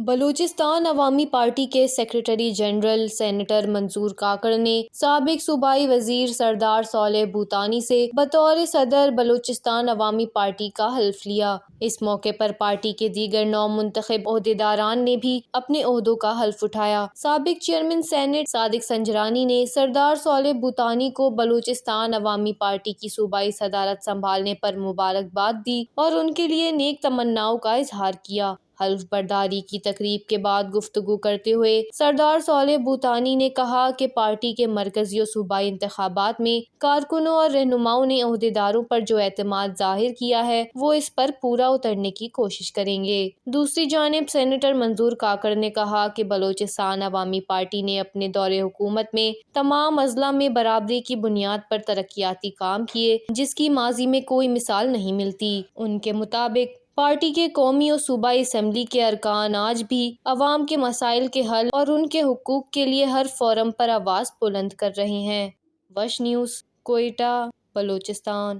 بلوچستان عوامی پارٹی کے secretary general senator منظور کاکڑ نے سابق صوبائی وزیر سردار صالح بھوتانی سے بطور صدر بلوچستان عوامی پارٹی کا حلف لیا۔ اس موقع پر پارٹی کے دیگر نو منتخب عہدیداران نے بھی اپنے عہدوں کا حلف اٹھایا۔ سابق چیئرمین سینیٹ صادق سنجرانی نے سردار صالح بھوتانی کو بلوچستان عوامی پارٹی کی صوبائی صدارت سنبھالنے پر مبارکباد دی اور ان کے لیے نیک تمناؤں کا اظہار کیا۔ حلف برداری کی تقریب کے بعد گفتگو کرتے ہوئے سردار صالح بھوتانی نے کہا کہ پارٹی کے مرکزی و صوبائی انتخابات میں کارکنوں اور رہنماؤں نے عہدیداروں پر جو اعتماد ظاہر کیا ہے وہ اس پر پورا اترنے کی کوشش کریں گے۔ دوسری جانب سینیٹر منظور کاکڑ نے کہا کہ بلوچستان عوامی پارٹی نے اپنے دور حکومت میں تمام اضلاع میں برابری کی بنیاد پر ترقیاتی کام کیے جس کی ماضی میں کوئی مثال نہیں ملتی۔ ان کے مطابق پارٹی کے قومی و صوبائی اسمبلی کے ارکان آج بھی عوام کے مسائل کے حل اور ان کے حقوق کے لیے ہر فورم پر آواز بلند کر رہے ہیں۔ وش نیوز، کوئٹہ، بلوچستان۔